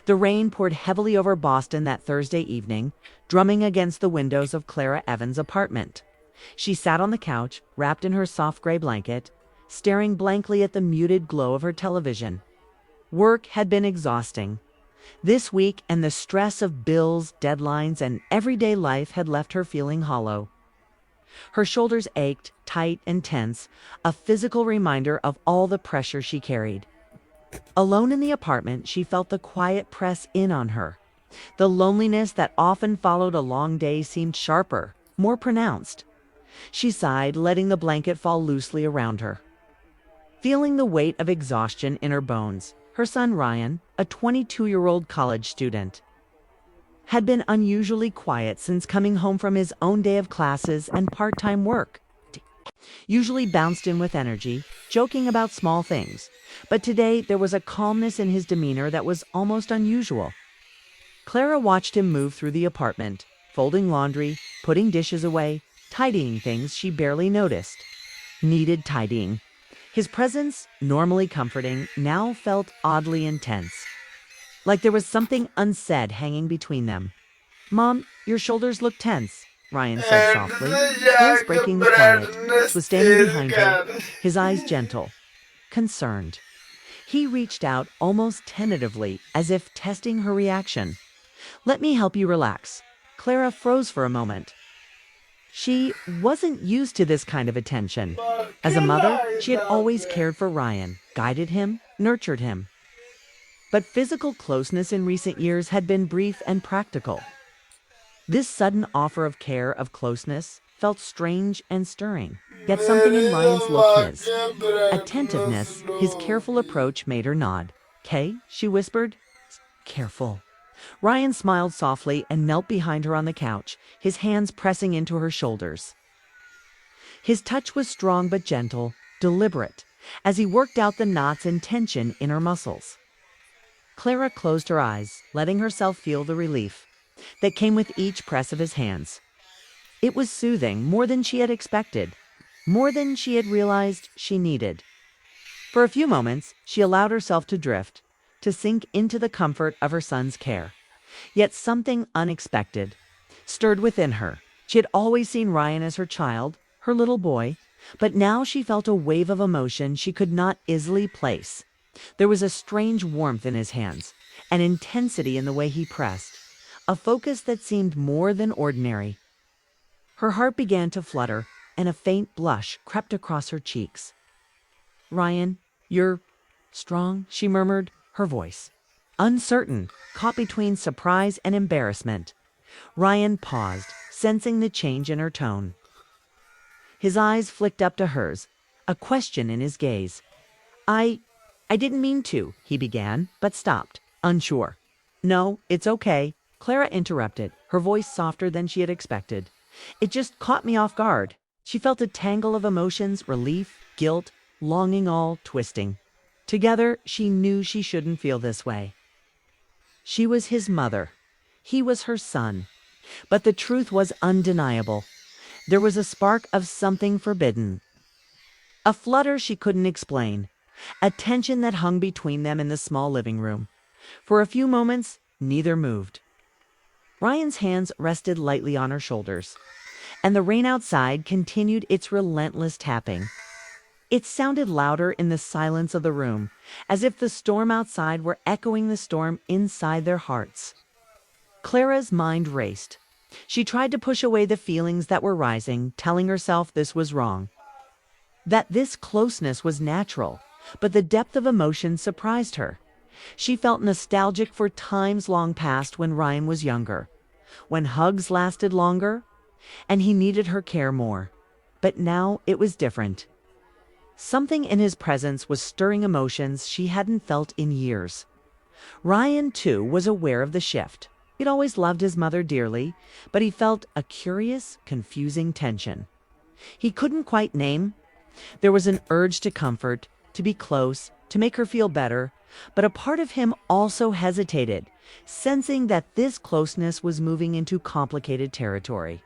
The rain poured heavily over Boston that Thursday evening, drumming against the windows of Clara Evans' apartment. She sat on the couch, wrapped in her soft gray blanket, staring blankly at the muted glow of her television. Work had been exhausting. This week, and the stress of bills, deadlines, and everyday life had left her feeling hollow. Her shoulders ached, tight and tense, a physical reminder of all the pressure she carried. Alone in the apartment, she felt the quiet press in on her. The loneliness that often followed a long day seemed sharper, more pronounced. She sighed, letting the blanket fall loosely around her. Feeling the weight of exhaustion in her bones, her son Ryan, a 22-year-old college student, had been unusually quiet since coming home from his own day of classes and part-time work. Usually bounced in with energy, joking about small things, but today there was a calmness in his demeanor that was almost unusual. Clara watched him move through the apartment, folding laundry, putting dishes away, tidying things she barely noticed. Needed tidying. His presence, normally comforting, now felt oddly intense. Like there was something unsaid hanging between them. "Mom, your shoulders look tense," Ryan said softly, his breaking the quiet. Was standing behind her, his eyes gentle, concerned. He reached out almost tentatively, as if testing her reaction. "Let me help you relax." Clara froze for a moment. She wasn't used to this kind of attention. As a mother, she had always cared for Ryan, guided him, nurtured him. But physical closeness in recent years had been brief and practical. This sudden offer of care, of closeness, felt strange and stirring. Yet something in Ryan's look, his attentiveness, his careful approach, made her nod. "Kay," she whispered. "Careful." Ryan smiled softly and knelt behind her on the couch, his hands pressing into her shoulders. His touch was strong but gentle, deliberate, as he worked out the knots and tension in her muscles. Clara closed her eyes, letting herself feel the relief that came with each press of his hands. It was soothing, more than she had expected, more than she had realized she needed. For a few moments, she allowed herself to drift, to sink into the comfort of her son's care. Yet something unexpected stirred within her. She had always seen Ryan as her child, her little boy, but now she felt a wave of emotion she could not easily place. There was a strange warmth in his hands, an intensity in the way he pressed, a focus that seemed more than ordinary. Her heart began to flutter, and a faint blush crept across her cheeks. "Ryan, you're strong," she murmured, her voice uncertain, caught between surprise and embarrassment. Ryan paused, sensing the change in her tone. His eyes flicked up to hers, a question in his gaze. I didn't mean to," he began, but stopped, unsure. "No, it's okay," Clara interrupted, her voice softer than she had expected. "It just caught me off guard." She felt a tangle of emotions, relief, guilt, longing, all twisting. Together, she knew she shouldn't feel this way. She was his mother. He was her son. But the truth was undeniable. There was a spark of something forbidden. A flutter she couldn't explain. A tension that hung between them in the small living room. For a few moments, neither moved. Ryan's hands rested lightly on her shoulders, and the rain outside continued its relentless tapping. It sounded louder in the silence of the room, as if the storm outside were echoing the storm inside their hearts. Clara's mind raced. She tried to push away the feelings that were rising, telling herself this was wrong, that this closeness was natural, but the depth of emotion surprised her. She felt nostalgic for times long past when Ryan was younger, when hugs lasted longer, and he needed her care more. But now it was different. Something in his presence was stirring emotions she hadn't felt in years. Ryan, too, was aware of the shift. He'd always loved his mother dearly, but he felt a curious, confusing tension he couldn't quite name. There was an urge to comfort, to be close, to make her feel better, but a part of him also hesitated, sensing that this closeness was moving into complicated territory.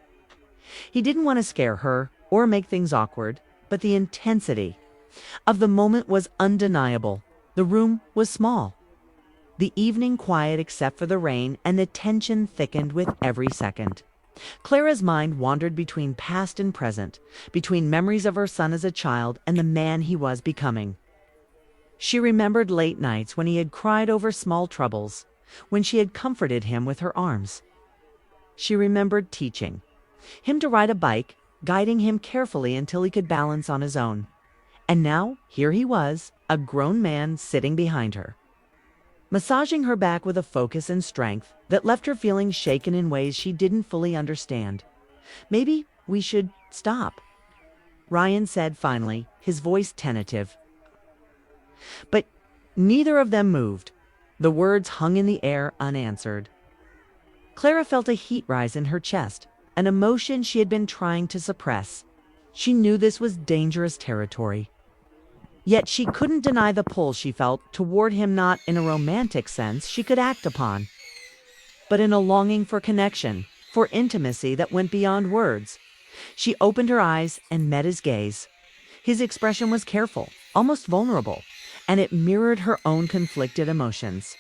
He didn't want to scare her or make things awkward, but the intensity of the moment was undeniable. The room was small. The evening quiet except for the rain, and the tension thickened with every second. Clara's mind wandered between past and present, between memories of her son as a child and the man he was becoming. She remembered late nights when he had cried over small troubles, when she had comforted him with her arms. She remembered teaching him to ride a bike, guiding him carefully until he could balance on his own. And now, here he was, a grown man sitting behind her, massaging her back with a focus and strength that left her feeling shaken in ways she didn't fully understand. "Maybe we should stop," Ryan said finally, his voice tentative. But neither of them moved. The words hung in the air unanswered. Clara felt a heat rise in her chest, an emotion she had been trying to suppress. She knew this was dangerous territory. Yet she couldn't deny the pull she felt toward him, not in a romantic sense she could act upon, but in a longing for connection, for intimacy that went beyond words. She opened her eyes and met his gaze. His expression was careful, almost vulnerable, and it mirrored her own conflicted emotions.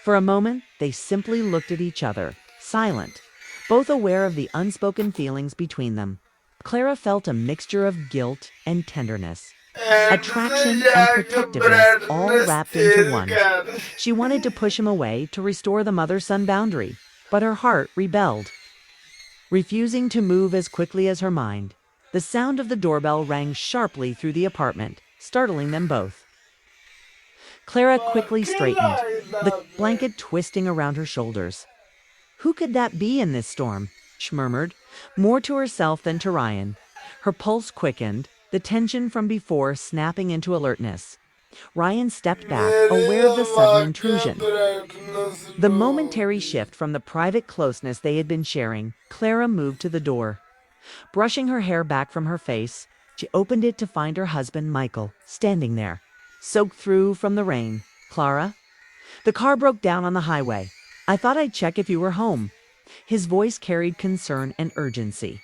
For a moment, they simply looked at each other, silent, both aware of the unspoken feelings between them. Clara felt a mixture of guilt and tenderness, attraction and protectiveness, all wrapped into one. She wanted to push him away to restore the mother-son boundary, but her heart rebelled, refusing to move as quickly as her mind. The sound of the doorbell rang sharply through the apartment, startling them both. Clara quickly straightened, the blanket twisting around her shoulders. "Who could that be in this storm?" she murmured, more to herself than to Ryan. Her pulse quickened, the tension from before snapping into alertness. Ryan stepped back, aware of the sudden intrusion. The momentary shift from the private closeness they had been sharing, Clara moved to the door. Brushing her hair back from her face, she opened it to find her husband, Michael, standing there, soaked through from the rain. "Clara?" "The car broke down on the highway. I thought I'd check if you were home." His voice carried concern and urgency.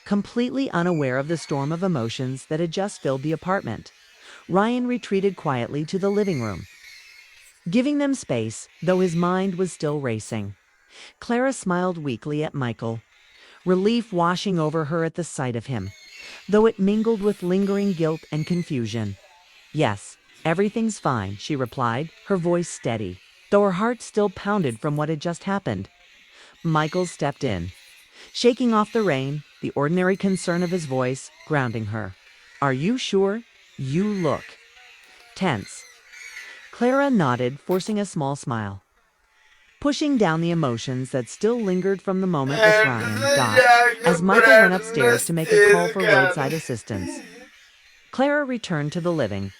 Completely unaware of the storm of emotions that had just filled the apartment, Ryan retreated quietly to the living room, giving them space, though his mind was still racing. Clara smiled weakly at Michael, relief washing over her at the sight of him, though it mingled with lingering guilt and confusion. "Yes, everything's fine," she replied, her voice steady, though her heart still pounded from what had just happened. Michael stepped in, shaking off the rain, the ordinary concern of his voice grounding her. "Are you sure? You look tense." Clara nodded, forcing a small smile, pushing down the emotions that still lingered from the moment with Ryan. As Michael went upstairs to make a call for roadside assistance, Clara returned to the living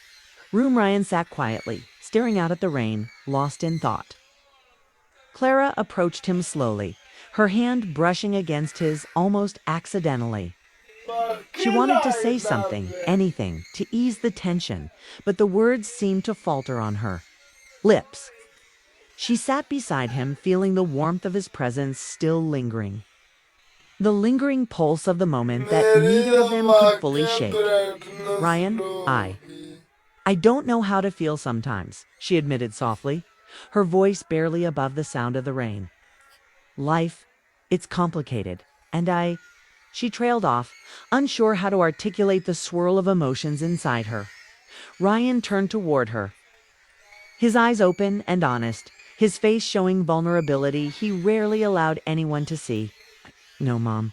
room. Ryan sat quietly, staring out at the rain, lost in thought. Clara approached him slowly, her hand brushing against his almost accidentally. She wanted to say something, anything, to ease the tension, but the words seemed to falter on her lips. She sat beside him, feeling the warmth of his presence still lingering, the lingering pulse of the moment that neither of them could fully shake. "Ryan, I don't know how to feel sometimes," she admitted softly, her voice barely above the sound of the rain. "Life, it's complicated, and she trailed off, unsure how to articulate the swirl of emotions inside her. Ryan turned toward her, his eyes open and honest, his face showing vulnerability he rarely allowed anyone to see. "No, Mom.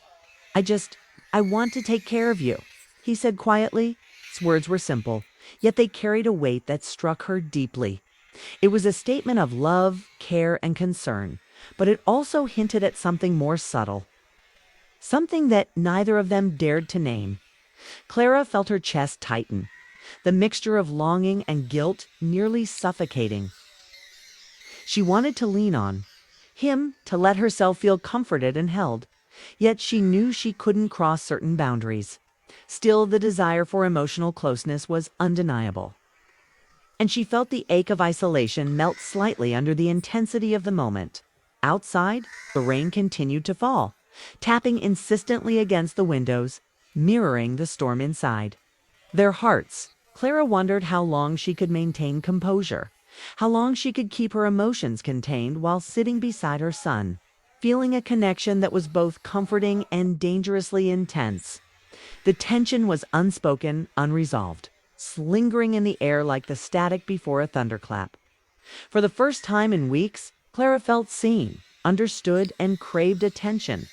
I want to take care of you," he said quietly. His words were simple, yet they carried a weight that struck her deeply. It was a statement of love, care, and concern, but it also hinted at something more subtle, something that neither of them dared to name. Clara felt her chest tighten, the mixture of longing and guilt nearly suffocating. She wanted to lean on him, to let herself feel comforted and held, yet she knew she couldn't cross certain boundaries. Still, the desire for emotional closeness was undeniable, and she felt the ache of isolation melt slightly under the intensity of the moment. Outside, the rain continued to fall, tapping insistently against the windows, mirroring the storm inside. Their hearts. Clara wondered how long she could maintain composure, how long she could keep her emotions contained while sitting beside her son, feeling a connection that was both comforting and dangerously intense. The tension was unspoken, unresolved, lingering in the air like the static before a thunderclap. For the first time in weeks, Clara felt seen, understood, and craved attention.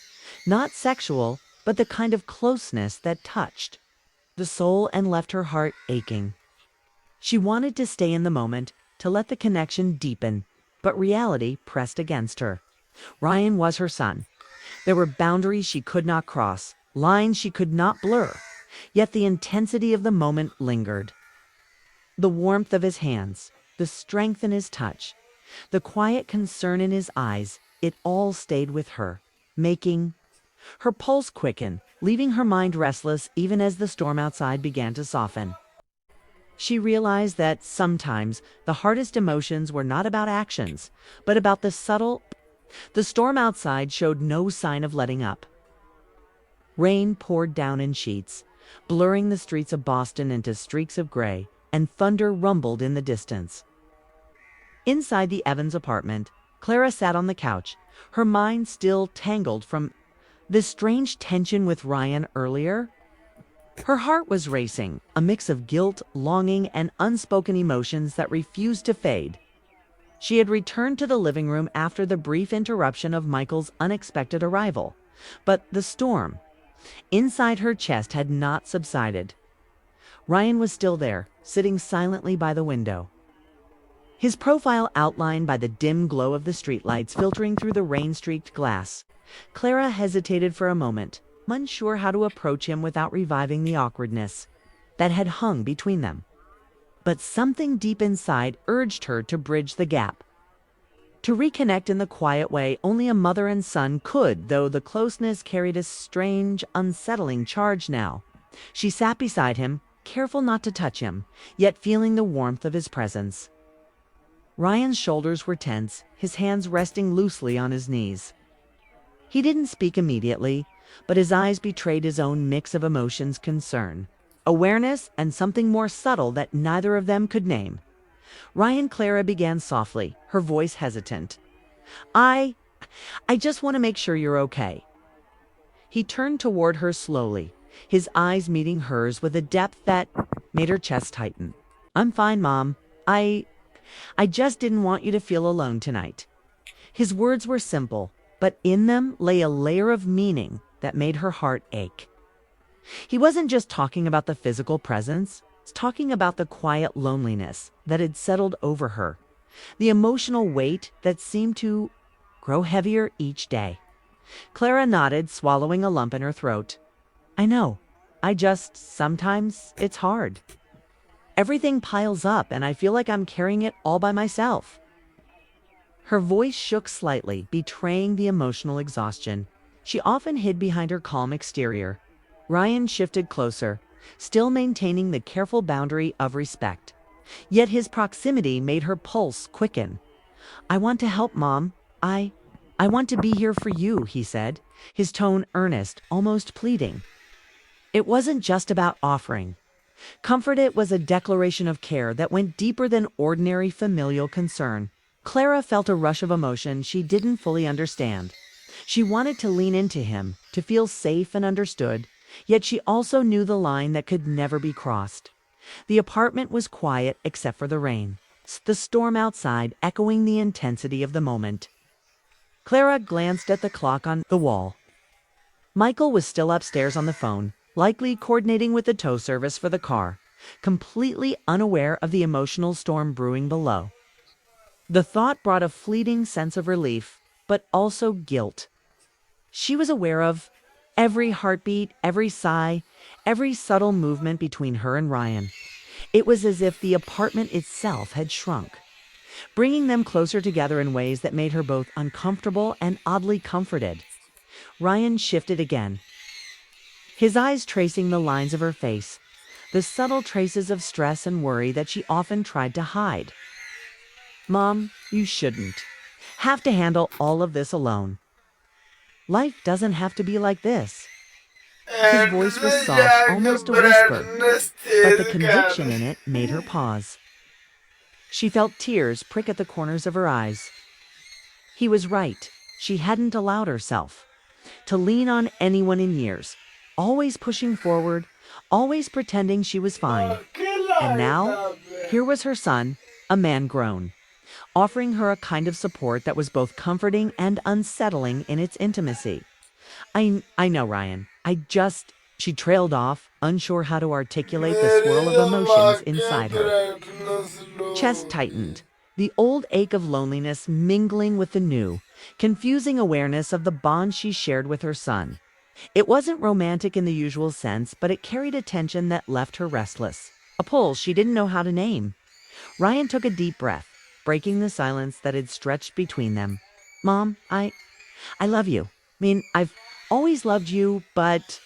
Not sexual, but the kind of closeness that touched the soul and left her heart aching. She wanted to stay in the moment, to let the connection deepen, but reality pressed against her. Ryan was her son. There were boundaries she could not cross, lines she could not blur, yet the intensity of the moment lingered. The warmth of his hands, the strength in his touch, the quiet concern in his eyes, it all stayed with her, making her pulse quicken, leaving her mind restless even as the storm outside began to soften. She realized that sometimes the hardest emotions were not about actions, but about the subtle. The storm outside showed no sign of letting up. Rain poured down in sheets, blurring the streets of Boston into streaks of gray, and thunder rumbled in the distance. Inside the Evans apartment, Clara sat on the couch, her mind still tangled from this strange tension with Ryan earlier. Her heart was racing, a mix of guilt, longing, and unspoken emotions that refused to fade. She had returned to the living room after the brief interruption of Michael's unexpected arrival, but the storm inside her chest had not subsided. Ryan was still there, sitting silently by the window. His profile outlined by the dim glow of the streetlights filtering through the rain-streaked glass. Clara hesitated for a moment, unsure how to approach him without reviving the awkwardness that had hung between them. But something deep inside urged her to bridge the gap, to reconnect in the quiet way only a mother and son could, though the closeness carried a strange, unsettling charge now. She sat beside him, careful not to touch him, yet feeling the warmth of his presence. Ryan's shoulders were tense, his hands resting loosely on his knees. He didn't speak immediately, but his eyes betrayed his own mix of emotions: concern, awareness, and something more subtle that neither of them could name. Clara began softly, her voice hesitant. I just want to make sure you're okay." He turned toward her slowly, his eyes meeting hers with a depth that made her chest tighten. "I'm fine, Mom. I just didn't want you to feel alone tonight." His words were simple, but in them lay a layer of meaning that made her heart ache. He wasn't just talking about the physical presence, he was talking about the quiet loneliness that had settled over her, the emotional weight that seemed to grow heavier each day. Clara nodded, swallowing a lump in her throat. "I know. Sometimes it's hard. Everything piles up and I feel like I'm carrying it all by myself." Her voice shook slightly, betraying the emotional exhaustion she often hid behind her calm exterior. Ryan shifted closer, still maintaining the careful boundary of respect. Yet his proximity made her pulse quicken. "I want to help, Mom. I want to be here for you," he said, his tone earnest, almost pleading. It wasn't just about offering comfort, it was a declaration of care that went deeper than ordinary familial concern. Clara felt a rush of emotion she didn't fully understand. She wanted to lean into him, to feel safe and understood, yet she also knew the line that could never be crossed. The apartment was quiet except for the rain, the storm outside echoing the intensity of the moment. Clara glanced at the clock on the wall. Michael was still upstairs on the phone, likely coordinating with the tow service for the car, completely unaware of the emotional storm brewing below. The thought brought a fleeting sense of relief, but also guilt. She was aware of every heartbeat, every sigh, every subtle movement between her and Ryan. It was as if the apartment itself had shrunk, bringing them closer together in ways that made her both uncomfortable and oddly comforted. Ryan shifted again, his eyes tracing the lines of her face, the subtle traces of stress and worry that she often tried to hide. "Mom, you shouldn't have to handle all of this alone. Life doesn't have to be like this." His voice was soft, almost a whisper, but the conviction in it made her pause. She felt tears prick at the corners of her eyes. He was right. She hadn't allowed herself to lean on anyone in years, always pushing forward, always pretending she was fine. And now, here was her son, a man grown, offering her a kind of support that was both comforting and unsettling in its intimacy. I know, Ryan. She trailed off, unsure how to articulate the swirl of emotions inside her. Chest tightened, the old ache of loneliness mingling with the new, confusing awareness of the bond she shared with her son. It wasn't romantic in the usual sense, but it carried a tension that left her restless, a pull she didn't know how to name. Ryan took a deep breath, breaking the silence that had stretched between them. Mom, I love you. I've always loved you, but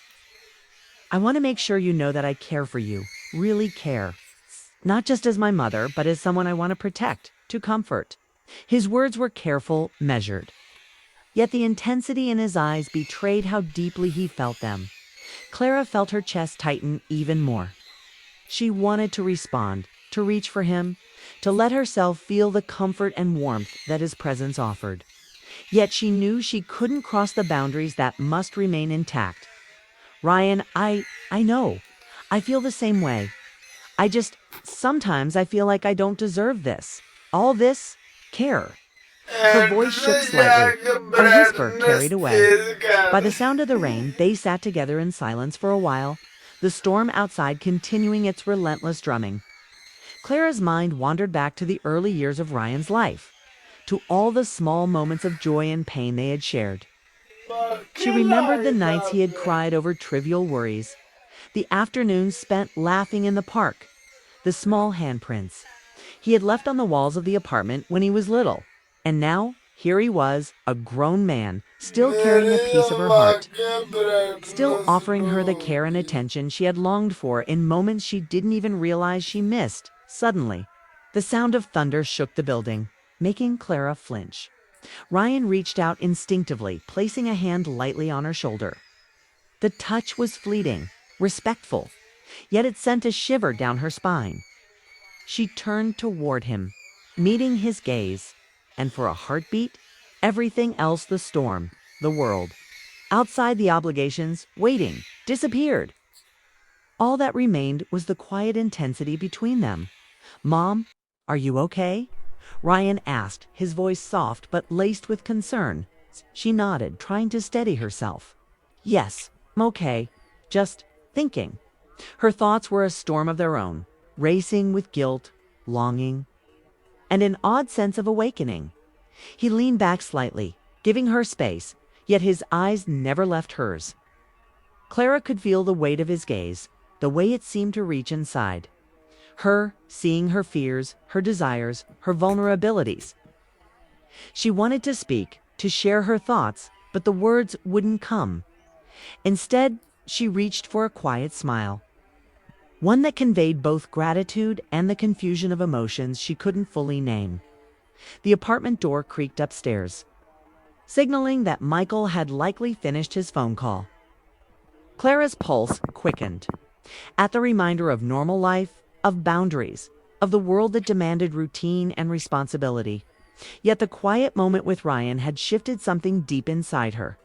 I want to make sure you know that I care for you, really care. Not just as my mother, but as someone I want to protect, to comfort. His words were careful, measured. Yet the intensity in his eyes betrayed how deeply he felt them. Clara felt her chest tighten even more. She wanted to respond, to reach for him, to let herself feel the comfort and warmth that his presence offered. Yet she knew she couldn't cross the boundaries that must remain intact. Ryan, I know. I feel the same way. Sometimes I feel like I don't deserve this. All this care. Her voice shook slightly, her whisper carried away. By the sound of the rain, they sat together in silence for a while, the storm outside continuing its relentless drumming. Clara's mind wandered back to the early years of Ryan's life, to all the small moments of joy and pain they had shared. She remembered the nights he had cried over trivial worries, the afternoons spent laughing in the park, the small handprints he had left on the walls of the apartment when he was little. And now, here he was, a grown man, still carrying a piece of her heart, still offering her the care and attention she had longed for in moments she didn't even realize she missed. Suddenly, the sound of thunder shook the building, making Clara flinch. Ryan reached out instinctively, placing a hand lightly on her shoulder. The touch was fleeting, respectful, yet it sent a shiver down her spine. She turned toward him, meeting his gaze, and for a heartbeat, everything else, the storm, the world, outside the obligations, waiting, disappeared. All that remained was the quiet intensity between them. Mom, are you okay? Ryan asked, his voice soft but laced with concern. She nodded, trying to steady herself. Yes, I'm okay. Just thinking. Her thoughts were a storm of their own, racing with guilt, longing, and an odd sense of awakening. He leaned back slightly, giving her space, yet his eyes never left hers. Clara could feel the weight of his gaze, the way it seemed to reach inside. Her, seeing her fears, her desires, her vulnerabilities. She wanted to speak, to share her thoughts, but the words wouldn't come. Instead, she reached for a quiet smile, one that conveyed both gratitude and the confusion of emotions she couldn't fully name. The apartment door creaked upstairs, signaling that Michael had likely finished his phone call. Clara's pulse quickened at the reminder of normal life, of boundaries, of the world that demanded routine and responsibility. Yet the quiet moment with Ryan had shifted something deep inside her.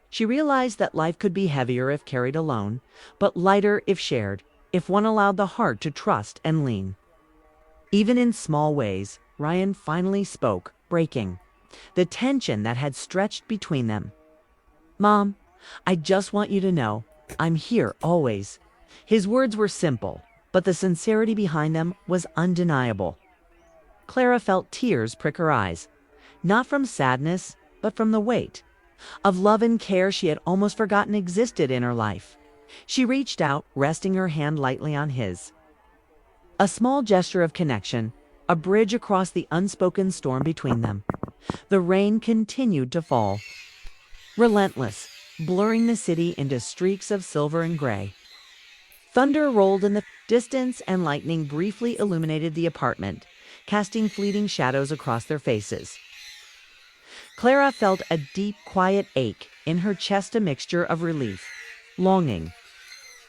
She realized that life could be heavier if carried alone, but lighter if shared, if one allowed the heart to trust and lean. Even in small ways, Ryan finally spoke, breaking the tension that had stretched between them. Mom, I just want you to know, I'm here always. His words were simple, but the sincerity behind them was undeniable. Clara felt tears prick her eyes, not from sadness, but from the weight of love and care she had almost forgotten existed in her life. She reached out, resting her hand lightly on his. A small gesture of connection, a bridge across the unspoken storm between them. The rain continued to fall, relentless, blurring the city into streaks of silver and gray. Thunder rolled in the distance and lightning briefly illuminated the apartment, casting fleeting shadows across their faces. Clara felt a deep, quiet ache in her chest, a mixture of relief, longing,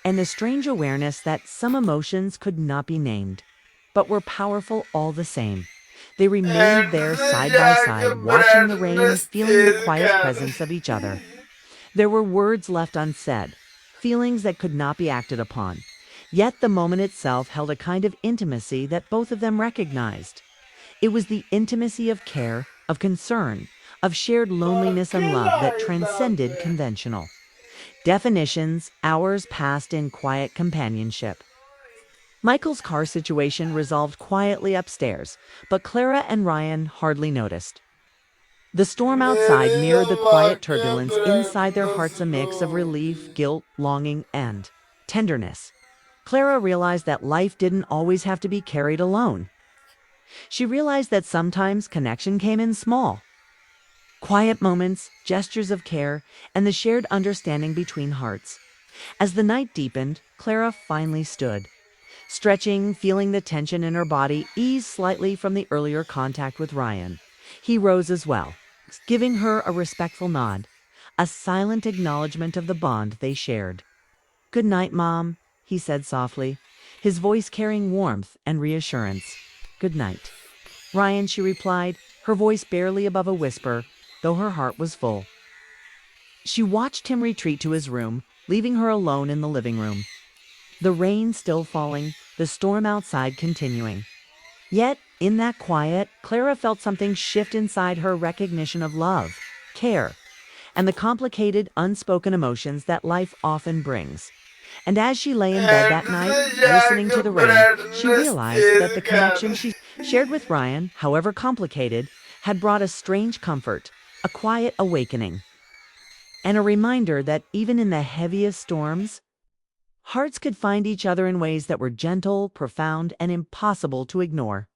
and the strange awareness that some emotions could not be named. but were powerful all the same. They remained there side by side, watching the rain and feeling the quiet presence of each other. There were words left unsaid, feelings that could not be acted upon. Yet the moment itself held a kind of intimacy that both of them recognized. It was the intimacy of care, of concern, of shared loneliness and love that transcended conventional definitions. Hours passed in quiet companionship. Michael's car situation resolved quietly upstairs, but Clara and Ryan hardly noticed. The storm outside mirrored the quiet turbulence inside their hearts, a mix of relief, guilt, longing, and tenderness. Clara realized that life didn't always have to be carried alone. She realized that sometimes connection came in small, quiet moments, gestures of care, and the shared understanding between hearts. As the night deepened, Clara finally stood, stretching, feeling the tension in her body ease slightly from the earlier contact with Ryan. He rose as well, giving her a respectful nod, a silent acknowledgement of the bond they shared. "Good night, Mom," he said softly, his voice carrying warmth and reassurance. "Good night, Ryan," she replied, her voice barely above a whisper, though her heart was full. She watched him retreat to his room, leaving her alone in the living room. The rain still falling, the storm outside continuing. Yet, in that quiet, Clara felt something shift inside her, recognition of love, care, and the complicated, unspoken emotions that life often brings. And as she lay in bed that night, listening to the rain, she realized that the connection she shared with Ryan, however complicated, had brought a strange comfort, a quiet awakening, and a reminder that even in the heaviest storms, hearts could find each other in ways that were gentle, profound, and impossible to ignore.